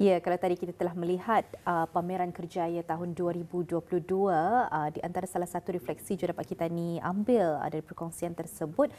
Ya, kalau tadi kita telah melihat pameran kerjaya tahun 2022, di antara salah satu refleksi juga dapat kita ni ambil dari perkongsian tersebut,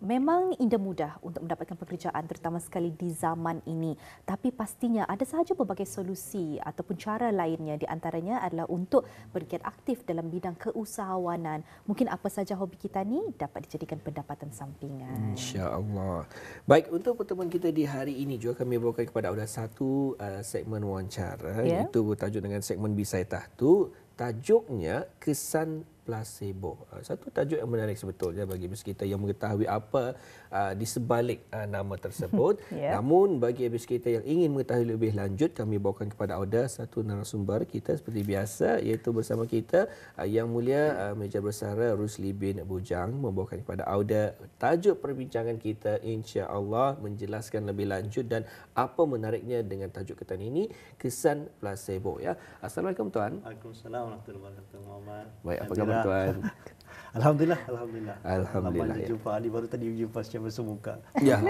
memang indah mudah untuk mendapatkan pekerjaan terutama sekali di zaman ini. Tapi pastinya ada sahaja berbagai solusi ataupun cara lainnya, di antaranya adalah untuk bergiat aktif dalam bidang keusahawanan. Mungkin apa saja hobi kita ni dapat dijadikan pendapatan sampingan. InsyaAllah. Baik, untuk pertemuan kita di hari ini juga kami bawakan kepada anda satu segmen wawancara, iaitu bertajuk dengan segmen Bisai Tahtu. Tajuknya Kesan Placebo. Satu tajuk yang menarik sebetulnya bagi kita yang mengetahui apa di sebalik nama tersebut. Namun bagi kita yang ingin mengetahui lebih lanjut, kami bawakan kepada anda satu narasumber kita seperti biasa, iaitu bersama kita Yang Mulia Meja Bersara Rusli bin Bujang membawakan kepada anda tajuk perbincangan kita, insya-Allah menjelaskan lebih lanjut dan apa menariknya dengan tajuk kita ini, Kesan Placebo, ya. Assalamualaikum tuan. Waalaikumsalam warahmatullahi wabarakatuh, Muhammad. Baik, apa khabar tuan? Alhamdulillah. Alhamdulillah. Ya. Jumpa hari baru tadi jumpa secara bersemuka. Ya,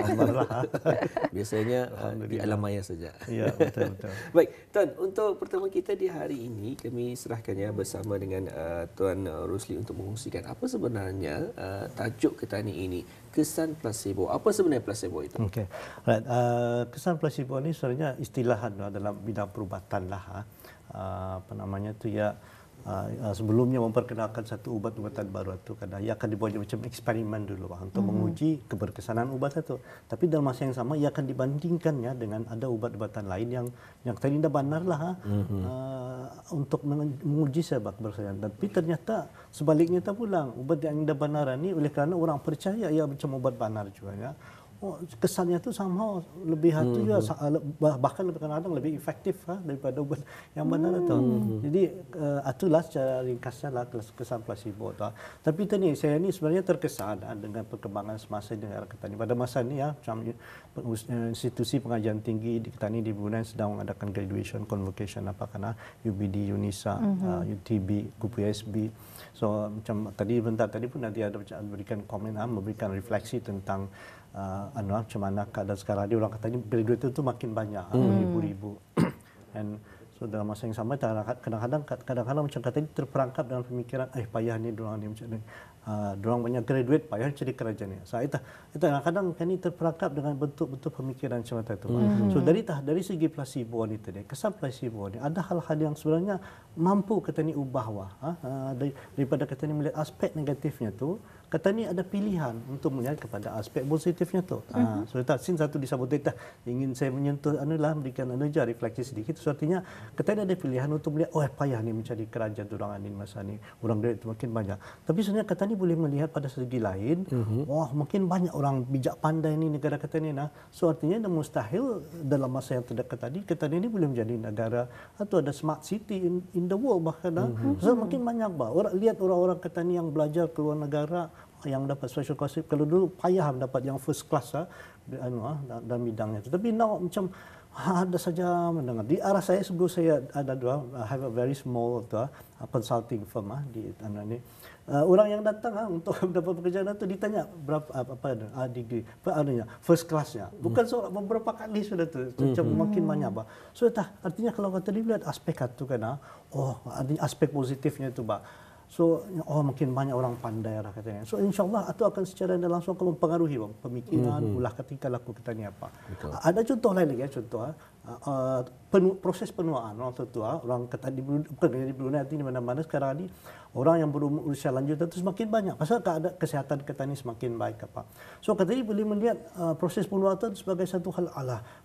biasanya di alam maya saja. Ya, betul. Baik, tuan, untuk pertemuan kita di hari ini kami serahkannya bersama dengan Tuan Rusli untuk mengungsikan apa sebenarnya tajuk kita ini, kesan placebo. Apa sebenarnya placebo itu? Okey. Right. Kesan placebo ni sebenarnya istilahan dalam bidang perubatan lah. Apa namanya tu ya, sebelumnya memperkenalkan satu ubat-ubatan baru itu kadang ia akan dibuat macam eksperimen dulu untuk menguji keberkesanan ubat itu. Tapi dalam masa yang sama ia akan dibandingkannya dengan ada ubat-ubatan lain yang tadi dah benar lah untuk menguji sebab keberkesanan. Tapi ternyata sebaliknya tak pulang, ubat yang dah benar ni oleh kerana orang percaya ia macam ubat benar juga ya. Kesannya tu sama lebih juga, bahkan kadang-kadang lebih efektif daripada ubat yang benar itu. Jadi itulah secara ringkasnya lah kesan placebo tu. Tapi tadi saya ni sebenarnya terkesan dengan perkembangan semasa di negara kita ni. Pada masa ni ya, macam institusi pengajian tinggi di kita ni di Brunei sedang mengadakan graduation convocation karena UBD, UNISA, UTB, GUPSB. So macam tadi pun nanti ada berikan komen, memberikan refleksi tentang macam mana keadaan sekarang ni. Orang kata ni graduate itu makin banyak, ribu-ribu. And so dalam masa yang sama kadang-kadang macam kata ni terperangkap dalam pemikiran payah ni diorang ni macam ni. Diorang banyak graduate, payah jadi kerja ni. So itu kadang-kadang kan ni terperangkap dengan bentuk-bentuk pemikiran macam itu. So dari segi placebo ni tadi, kesan placebo ni ada hal-hal yang sebenarnya mampu kata ni ubah daripada kata ni melihat aspek negatifnya tu. Kata ni ada pilihan untuk melihat kepada aspek positifnya tu. So sin satu disebut ingin saya menyentuh berikan refleksi sedikit. So artinya kata ni ada pilihan untuk melihat payah ni mencari kerajaan orang ni masa ni. Orang graduate makin banyak. Tapi sebenarnya kata ni boleh melihat pada segi lain, makin banyak orang bijak pandai ni negara kata ni So artinya mustahil dalam masa yang terdekat tadi kata ni boleh menjadi negara atau ada smart city in the world bahkan. So makin banyak lihat orang-orang kata ni yang belajar keluar negara yang dapat special scholarship. Kalau dulu payah dapat yang first class dalam bidangnya itu. Tapi now macam ada saja mendengar. Di arah saya sebelum saya ada have a very small consulting firm di tanah ni. Orang yang datang untuk mendapat pekerjaan itu ditanya berapa degree adanya first classnya. Bukan beberapa kali sudah tu macam makin banyak So artinya kalau kata dilihat aspek itu kan artinya aspek positifnya itu So, makin banyak orang pandai lah katanya. So, insyaAllah itu akan secara langsung akan mempengaruhi pemikiran, ulah ketika laku kita ni apa. Betul. Ada contoh lain lagi, proses penuaan orang tua, orang kata di Brunei di mana-mana sekarang ni orang yang berusia lanjut itu semakin banyak. Pasal keadaan kesihatan kita ni semakin baik apa. So kata ni boleh melihat proses penuaan itu sebagai satu hal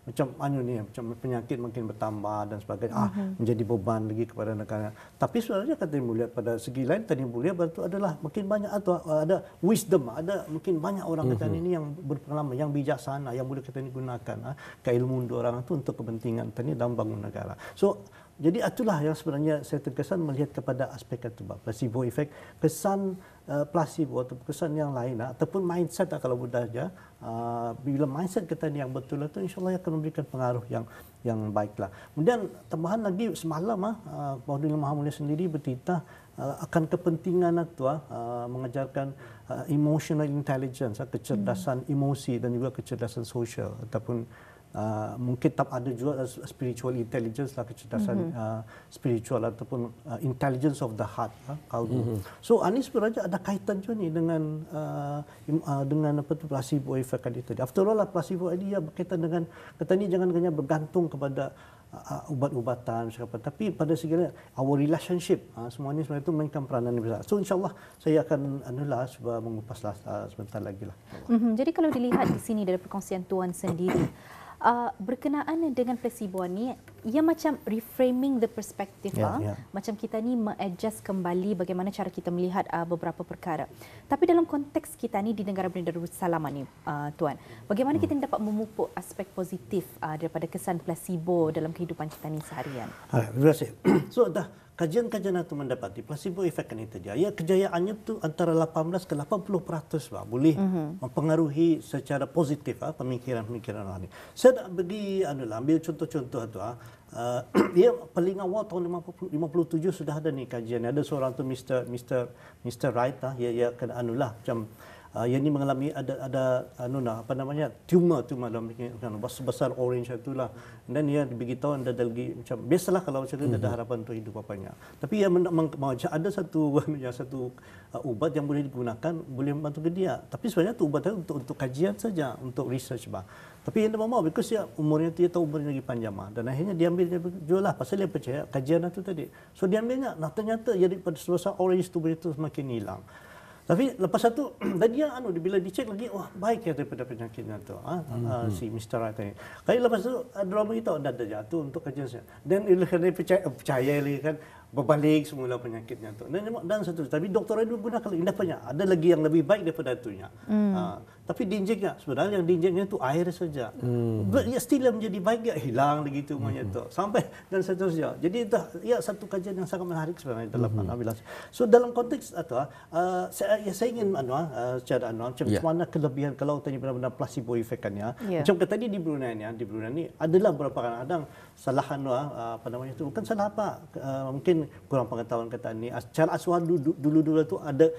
macam macam penyakit makin bertambah dan sebagainya menjadi beban lagi kepada negara. Tapi sebenarnya kata ni melihat pada segi lain tadi boleh itu adalah makin banyak atau ada wisdom, ada mungkin banyak orang kata ni yang berpengalaman, yang bijaksana, yang boleh kita ni gunakan keilmuan orang itu untuk kepentingan tadi dalam bangun negara. So jadi itulah yang sebenarnya saya terkesan melihat kepada aspek itu, placebo effect, kesan placebo atau kesan yang lain ataupun mindset kalau budaya. Bila mindset kita ni yang betul itu insya-Allah akan memberikan pengaruh yang baiklah. Kemudian tambahan lagi semalam Maulana Muhammad sendiri bertitah akan kepentingan itu mengajarkan emotional intelligence, kecerdasan emosi dan juga kecerdasan sosial ataupun mungkin tak ada juga spiritual intelligence lah, kecerdasan spiritual ataupun intelligence of the heart, kalbu. So ini sebenarnya ada kaitan juga ni dengan apa tu placebo effect tadi. After all, placebo ini ya berkaitan dengan kata ni jangan hanya bergantung kepada ubat-ubatan siapa, tapi pada segi our relationship, semuanya sebenarnya itu mainkan peranan yang besar. So insyaallah saya akan cuba mengupaslah sebentar lagi lah. Jadi kalau dilihat di sini dari perkongsian Tuan sendiri, berkenaan dengan placebo ni, ia macam reframing the perspective, macam kita ni mengadjust kembali bagaimana cara kita melihat beberapa perkara. Tapi dalam konteks kita ni di negara Brunei Darussalam ni, Tuan, bagaimana kita dapat memupuk aspek positif daripada kesan placebo dalam kehidupan kita ni seharian? Terima kasih. So kajian-kajian itu mendapati placebo effect ini tadi, ya kejayaannya tu antara 18 ke 80% boleh mempengaruhi secara positif pemikiran-pemikiran orang ini. Saya nak bagi ambil contoh-contoh tu. Ya paling awal tahun 57 sudah ada ni kajian. Ada seorang tu Mr. Wright, ya kena macam yang ni mengalami ada tumor dalam besar orange itulah, dan dia diberitahu ada lagi macam biasalah kalau macam tu ada harapan untuk hidup apanya, tapi ia ada satu ubat yang boleh digunakan, boleh membantu dia, tapi sebenarnya tu ubat untuk kajian saja, untuk research tapi yang dia mahu because dia umurnya dia tahu umurnya lagi panjang dan akhirnya dia ambil, dia jual lah pasal dia percaya kajian itu tadi. So dia ambilnya, ternyata jadi pada sebesar orange tu semakin hilang. Tapi lepas itu, dan dia bila dicek lagi, wah baik ya daripada penyakitnya tu, si Mr. Wright ni. Kali lepas itu, ada orang beritahu, ada jatuh untuk kajian saya. Dan dia percaya lagi kan, berbalik semula penyakitnya tu. Dan satu, tapi doktor itu gunakan lagi, banyak. Ada lagi yang lebih baik daripada itunya. Tapi diinjeknya, sebenarnya yang diinjeknya itu air saja. Ya still menjadi baik, ya hilang lagi itu tu. Sampai dan seterusnya. Jadi itu ya satu kajian yang sangat menarik sebenarnya dalam analisis. So dalam konteks itu, saya ingin secara macam mana kelebihan kalau tadi benar-benar placebo efeknya. Macam tadi di Brunei ni adalah beberapa kadang salah itu bukan salah apa, mungkin kurang pengetahuan kata ni. Cara asuhan dulu tu ada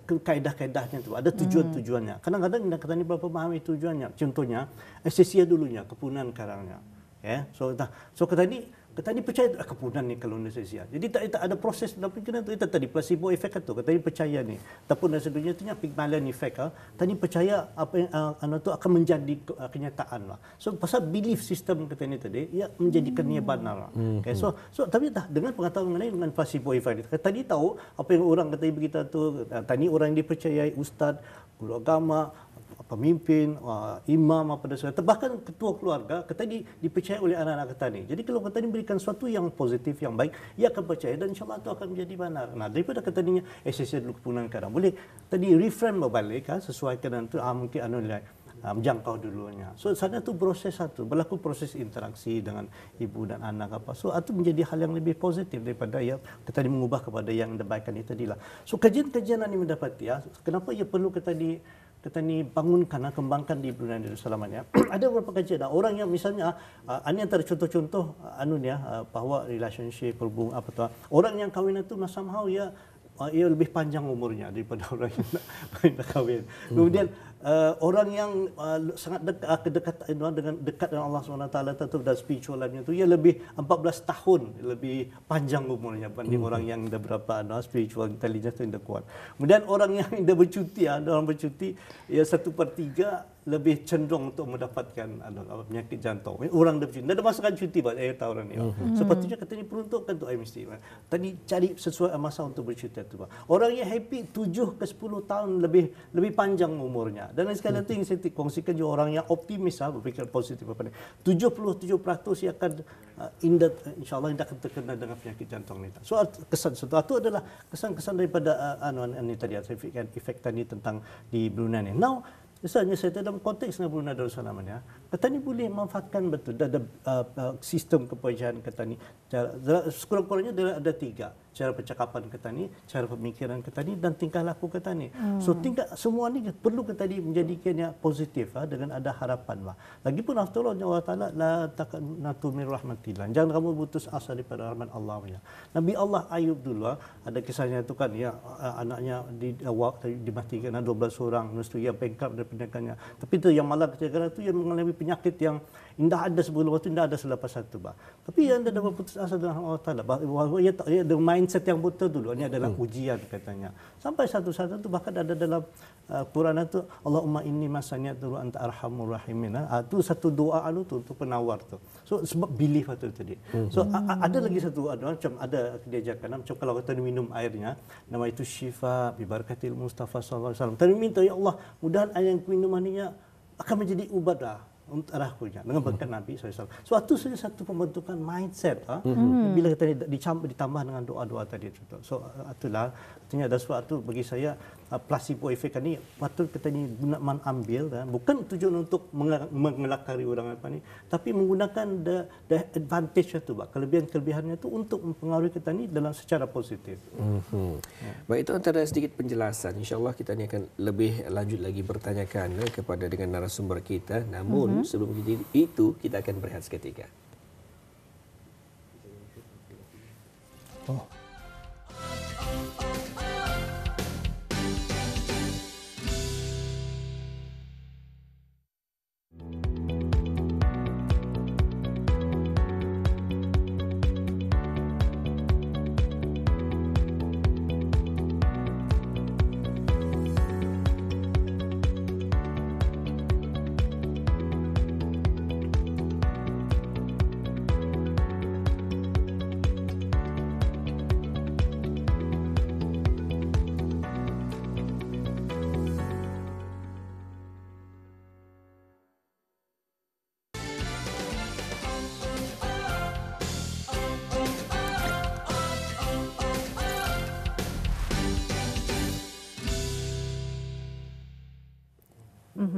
kaedah-kaedahnya tu, ada tujuan-tujuannya. Kadang-kadang kata ni berapa memahami tujuannya. Contohnya anestesia dulunya, kepunan karangnya. So kata ni percaya kepunan ni kalau anestesia. Jadi tak ada proses dalam fikiran tu. Itu tadi placebo effect tu. Kata ni percaya ni. Ataupun dari sedunia tu Pygmalion effect. Tadi percaya apa yang tu akan menjadi kenyataan lah. So pasal belief system kata ni tadi, ia menjadikan ia benar. Okay, so tapi dengan pengetahuan mengenai dengan placebo effect. Tadi tahu apa yang orang kata begitu tu. Tadi orang yang dipercayai, ustaz, guru agama, pemimpin, imam apa dan sebagainya, bahkan ketua keluarga tadi dipercayai oleh anak-anak kita ni. Jadi kalau kita ni berikan sesuatu yang positif, yang baik, ia akan percaya dan insya-Allah itu akan menjadi benar. Nah, daripada kata ni esensi dulu kepunan kadang boleh tadi reframe berbalik sesuaikan dengan tu mungkin menjangkau dulunya. So sana tu proses berlaku proses interaksi dengan ibu dan anak apa. So itu menjadi hal yang lebih positif daripada kita ni mengubah kepada yang dibaikan itu tadilah. So kajian-kajian ini mendapati kenapa ia perlu kita ni bangunkan, kembangkan di Brunei Darussalam ya. Ada beberapa kajian orang yang misalnya ini antara contoh-contoh bahawa relationship berhubung orang yang kahwin itu somehow ia lebih panjang umurnya daripada orang yang nak kahwin. Kemudian orang yang sangat dekat dengan Allah SWT atau dan spiritualnya itu ia lebih 14 tahun lebih panjang umurnya berbanding orang yang dah berapa spiritual intelligence yang dah kuat. Kemudian orang yang dah bercuti, ada orang bercuti ia 1/3 lebih cenderung untuk mendapatkan penyakit jantung. Orang dah bercuti, dah masukkan cuti pada akhir tahun ni. Sepatutnya katanya peruntukkan untuk mesti. Tadi cari sesuai masa untuk bercuti itu. Orang yang happy 7 ke 10 tahun lebih panjang umurnya. Dan sekali lagi saya kongsikan juga orang yang optimis berfikir positif apa ni. 77% ia akan insya-Allah tidak akan terkena dengan penyakit jantung ni. So kesan itu adalah kesan-kesan daripada ini tadi efek tadi tentang di Brunei ni. Now misalnya saya dalam konteks Brunei Darussalam ya, kata ni boleh manfaatkan betul ada sistem kepercayaan kata ni. Sekurang-kurangnya ada 3. Cara percakapan kata ni, cara pemikiran kata ni dan tingkah laku kata ni. So tingkah semua ni perlu kata ni menjadikannya positif dengan ada harapan lah. Lagipun after all Allah Taala la taqnatu min rahmatillah. Jangan kamu putus asa daripada rahmat Allah ya. Nabi Allah Ayub dulu ada kisahnya itu kan anaknya dimatikan 12 orang, mesti ia bankrupt dari pendidikannya. Tapi itu yang malah kecelakaan itu yang mengalami penyakit yang indah ada sebelum waktu, indah ada selepas satu. Tapi yang anda dapat putus asa dengan Allah Ta'ala, bahawa ia ada mindset yang betul dulu, ini adalah ujian katanya. Sampai satu-satu itu bahkan ada dalam Quran itu, Allahumma inni masanya turu anta arhamur rahimin. Itu satu doa tu untuk penawar tu. So sebab belief itu tadi. So ada lagi satu macam ada diajarkan macam kalau kita minum airnya, nama itu syifa bi barakatil Mustafa sallallahu alaihi wasallam. Tapi minta ya Allah, mudahan air yang minuman ini akan menjadi ubat untuk arahkunya dengan berkat Nabi SAW. Suatu saja satu pembentukan mindset. Bila kita ditambah dengan doa-doa tadi. So itulah artinya ada sesuatu bagi saya placebo effect ini patut kita ni guna ambil bukan tujuan untuk mengelakari orang apa ni, tapi menggunakan the advantage itu, kelebihan-kelebihannya itu untuk mempengaruhi kita ni dalam secara positif. Baik, itu antara sedikit penjelasan. InsyaAllah kita ni akan lebih lanjut lagi bertanyakan kepada dengan narasumber kita. Namun sebelum itu kita akan berehat seketika.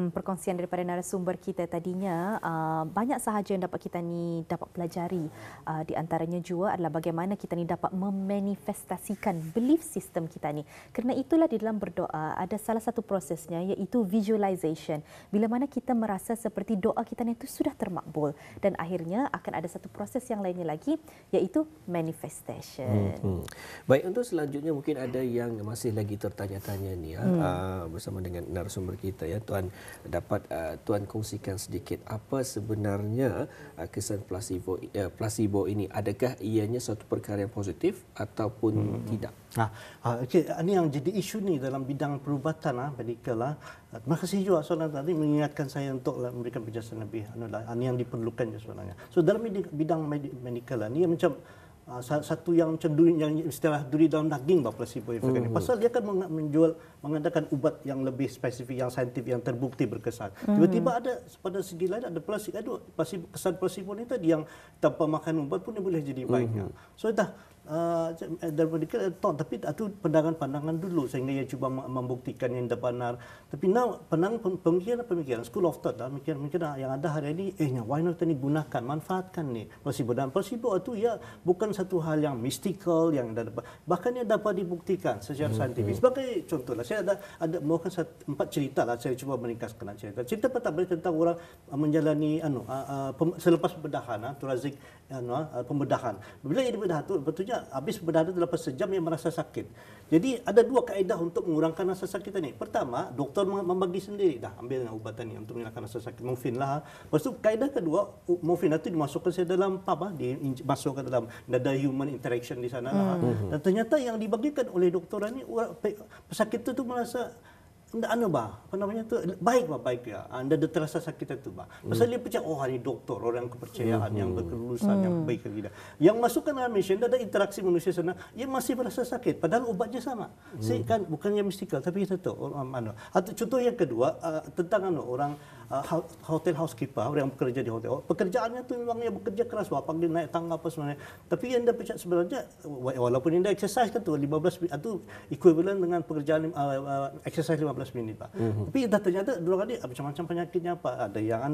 Perkongsian daripada narasumber kita tadinya, banyak sahaja yang dapat kita ni dapat pelajari. Di antaranya juga adalah bagaimana kita ni dapat memanifestasikan belief system kita ni. Kerana itulah di dalam berdoa ada salah satu prosesnya, iaitu visualization. Bila mana kita merasa seperti doa kita ni itu sudah termakbul, dan akhirnya akan ada satu proses yang lainnya lagi, iaitu manifestation. Baik, untuk selanjutnya mungkin ada yang masih lagi tertanya-tanya ni bersama dengan narasumber kita ya, Tuan dapat Tuan kongsikan sedikit apa sebenarnya kesan placebo ini, adakah ianya suatu perkara yang positif ataupun tidak? Ini yang jadi isu ni dalam bidang perubatan medical. Terima kasih juga soalan tadi mengingatkan saya untuk memberikan penjelasan lebih ini yang diperlukan sebenarnya. So dalam bidang medical ni macam satu yang macam duri, yang istilah duri dalam daging placebo effect ni. Pasal dia akan mengadakan ubat yang lebih spesifik, yang saintifik, yang terbukti berkesan. Tiba-tiba ada pada segi lain ada kesan placebo ni tadi yang tanpa makan ubat pun dia boleh jadi baiknya. So daripada tapi itu pandangan dulu sehingga ia cuba membuktikan yang benar. Tapi pemikiran school of thought pemikiran yang ada hari ini, why not ni gunakan, manfaatkan ni placebo. Dan placebo itu bukan satu hal yang mystical yang bahkan ia dapat dibuktikan secara saintifik. Sebagai contohlah, saya ada mahukan 4 cerita saya cuba meringkaskan cerita. Cerita pertama tentang orang menjalani selepas pembedahan, thoracic pembedahan. Bila ia dibedah tu betulnya habis pembedahan itu lepas sejam ia merasa sakit. Jadi ada 2 kaedah untuk mengurangkan rasa sakit ini. Pertama, doktor membagi sendiri, ambil ubatan ini untuk menghilangkan rasa sakit, morfin lah. Lepas tu kaedah kedua, morfin itu dimasukkan dalam dimasukkan dalam ada human interaction di sana lah. Dan ternyata yang dibagikan oleh doktor ini, pesakit itu merasa baik ya. Anda ada terasa sakit itu pasal dia percaya ini doktor, orang kepercayaan yang berkelulusan yang baik ke tidak. Yang masukkan dalam mission ada interaksi manusia sana, ia masih merasa sakit padahal ubatnya sama. Kan bukannya mistikal tapi itu atau contoh yang kedua tentang orang hotel housekeeper, orang yang bekerja di hotel. Pekerjaannya tu memang dia bekerja keras, pagi naik tangga apa sebenarnya. Tapi yang dia percaya sebenarnya walaupun dia exercise kan tu 15 itu equivalent dengan pekerjaan exercise 15 minit Tapi dah ternyata dua kali macam-macam penyakitnya ada yang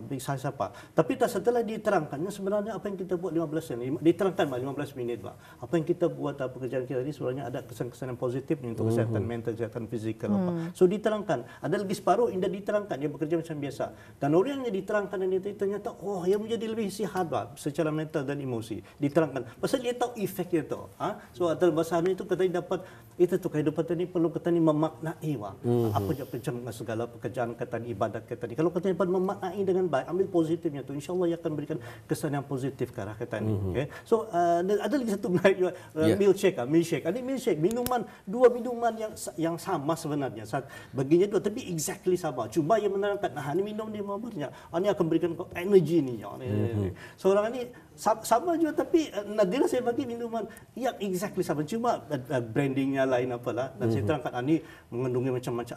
bisa apa. Tapi setelah diterangkannya sebenarnya apa yang kita buat 15 minit, diterangkan 15 minit apa yang kita buat pekerjaan kita ini sebenarnya ada kesan-kesan yang positif untuk kesihatan mental, kesihatan fizikal So diterangkan. Ada lagi separuh indah diterangkan dia bekerja macam biasa. Dan orang yang diterangkan ini ternyata yang menjadi lebih sihat secara mental dan emosi. Diterangkan. Pasal dia tahu efek dia tu. So dalam bahasa Arab itu katanya dapat itu tu kehidupan ini perlu katanya memaknai apa je macam segala pekerjaan katanya ibadat katanya. Kalau katanya dapat memaknai dengan baik, ambil positifnya tu, insya-Allah ia akan berikan kesan yang positif ke arah katanya. Okay? So ada lagi satu menarik juga milkshake. Ini milkshake dua minuman yang sama sebenarnya. Baginya dua tapi exactly sama. Cuma yang menerangkan ini minum ni banyak. Ini akan berikan kau energi ni. Seorang ini sama juga tapi Nadira saya bagi minuman yang exactly sama. Cuma brandingnya lain apalah. Dan saya terangkan ini mengandungi macam-macam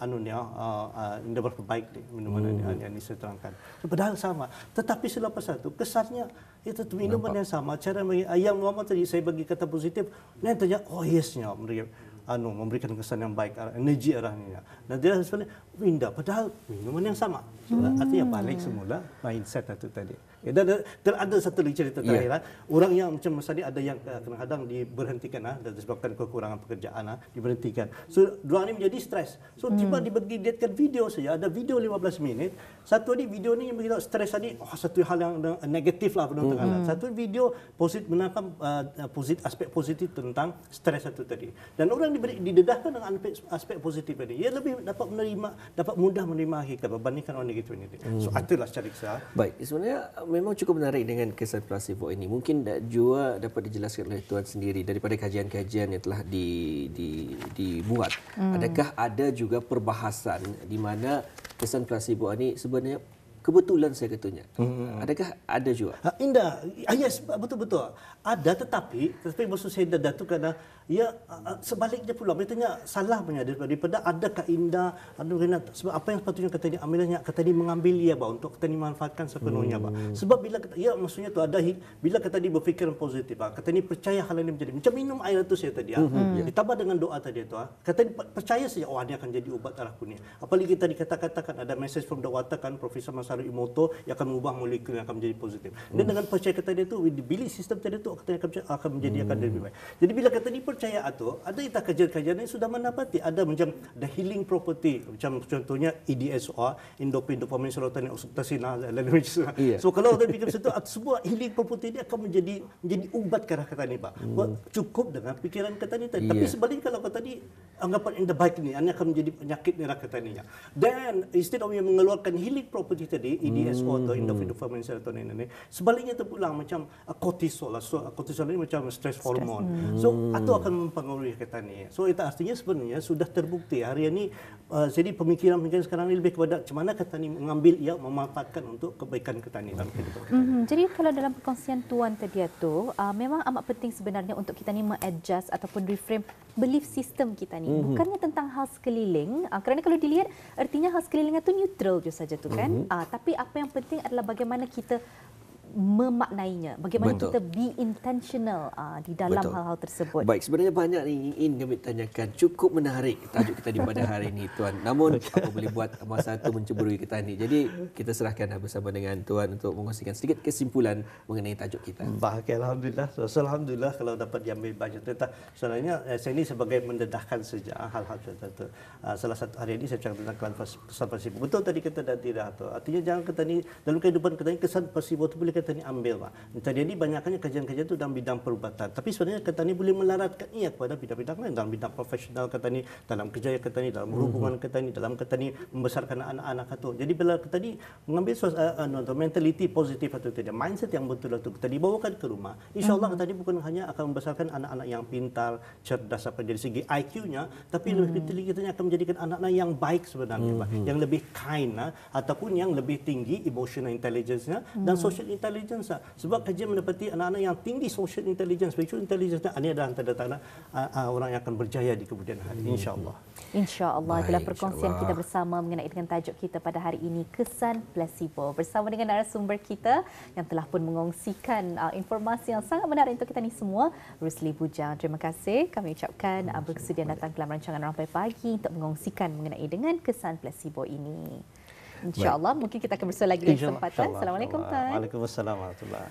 ini berapa baik ni minuman ini saya terangkan. Padahal sama. Tetapi selepas itu kesannya itu minuman yang sama. Cara yang Muhammad tadi saya bagi kata positif. Dan tanya yesnya memberikan kesan yang baik, energi arahnya. Dan dia sebenarnya pindah, padahal minuman yang sama. So, artinya balik semula mindset itu tadi. Dan ada satu lagi cerita terakhir. Orang yang macam tadi ada yang kadang-kadang diberhentikan disebabkan kekurangan pekerjaan, diberhentikan. So, dua ini menjadi stres. So, tiba dibagi dietkan video saja, ada video 15 minit. Satu ni video ni yang beritahu stres tadi, satu hal yang negatif lah penonton. Satu video positif menangkap aspek positif tentang stres itu tadi. Dan orang didedahkan dengan aspek positif tadi. Ia lebih dapat mudah menerima hakikat berbandingkan orang negatif ini. So, itulah secara kisah. Baik, sebenarnya memang cukup menarik dengan kesan placebo ini. Mungkin juga dapat dijelaskan oleh Tuan sendiri daripada kajian-kajian yang telah dibuat. Adakah ada juga perbahasan di mana kesan placebo ini sebenarnya kebetulan saya katanya. Adakah ada juga? Indah. Yes, betul-betul. Ada tetapi maksud saya tu kerana sebaliknya pula bertanya salah punya daripada adakah indah sebab apa yang sepatutnya kata dia ambilnya kata dia mengambil untuk kata dia manfaatkan sepenuhnya sebab bila maksudnya tu ada bila kata dia berfikiran positif kata dia percaya hal ini menjadi macam minum air itu saya tadi ditambah dengan doa tadi tu kata dia percaya saja ini akan jadi ubat arahku ni apalagi tadi katakan ada message from the water kan Profesor Masaru Emoto yang akan mengubah molekul yang akan menjadi positif dan dengan percaya kata dia tu belief system tadi tu akan menjadi akan lebih baik jadi bila kata dia percaya atau ada kajian-kajian yang sudah mendapati ada macam the healing property macam contohnya EDSR endorphin dopamine serotonin oksitosin so kalau kita fikir situ sebuah healing property dia akan menjadi ubat ke arah kata ni Pak cukup dengan fikiran kata ni tapi sebaliknya kalau kata ni anggapan yang baik ni ini akan menjadi penyakit ni kata ni dan instead of mengeluarkan healing property tadi EDSR atau endorphin dopamine serotonin ini sebaliknya tu pulang macam cortisol cortisol ini macam stress hormone so atau akan mempengaruhi kata ni. So itu artinya sebenarnya sudah terbukti hari ini jadi pemikiran sekarang ini lebih kepada macam mana kata ni mengambil memanfaatkan untuk kebaikan kata ni dalam kehidupan. Jadi kalau dalam perkongsian Tuan tadi tu memang amat penting sebenarnya untuk kita ni mengadjust ataupun reframe belief system kita ni. Bukannya tentang hal sekeliling kerana kalau dilihat artinya hal sekeliling itu neutral je saja tu kan. Tapi apa yang penting adalah bagaimana kita memaknainya, bagaimana kita be intentional di dalam hal-hal tersebut. Baik, sebenarnya banyak yang ingin kami tanyakan. Cukup menarik tajuk kita di pada hari ini, Tuan. Namun, apa boleh buat masa itu menceburui kita ni. Jadi, kita serahkan bersama dengan Tuan untuk mengkongsikan sedikit kesimpulan mengenai tajuk kita. Baik, Alhamdulillah. Alhamdulillah kalau dapat diambil banyak. Sebenarnya, saya ini sebagai mendedahkan saja hal-hal tertentu. Salah satu hari ini saya cakap tentang kesan pasibo. Betul tadi kata dan tidak. Artinya jangan kata ni dalam kehidupan kita ni kesan pasibo itu boleh kata ni ambil Tadi ini banyaknya kajian-kajian itu dalam bidang perubatan. Tapi sebenarnya kata ni boleh melaratkan ia kepada bidang-bidang lain dalam bidang profesional kata ni, dalam kerja kata ni, dalam hubungan kata ni, dalam kata ni membesarkan anak-anak kata. Jadi bila kata ni mengambil mentality positif atau tidak, mindset yang betul itu kita dibawakan ke rumah. Insya-Allah kata ni bukan hanya akan membesarkan anak-anak yang pintar, cerdas apa dari segi IQ-nya, tapi lebih tinggi kita akan menjadikan anak-anak yang baik sebenarnya, yang lebih kind ataupun yang lebih tinggi emotional intelligence-nya dan social intelligence. Sebab kajian mendapati anak-anak yang tinggi social intelligence, spiritual intelligence ini adalah tanda-tanda orang yang akan berjaya di kemudian hari. InsyaAllah. InsyaAllah adalah perkongsian kita bersama mengenai dengan tajuk kita pada hari ini, kesan placebo. Bersama dengan narasumber kita yang telah pun mengongsikan informasi yang sangat menarik untuk kita ni semua, Rusli Bujang. Terima kasih kami ucapkan bersedia datang dalam rancangan Rampai Pagi untuk mengongsikan mengenai dengan kesan placebo ini. InsyaAllah mungkin kita akan bersua lagi dalam kesempatan. Assalamualaikum Tuan. Waalaikumsalam warahmatullahi.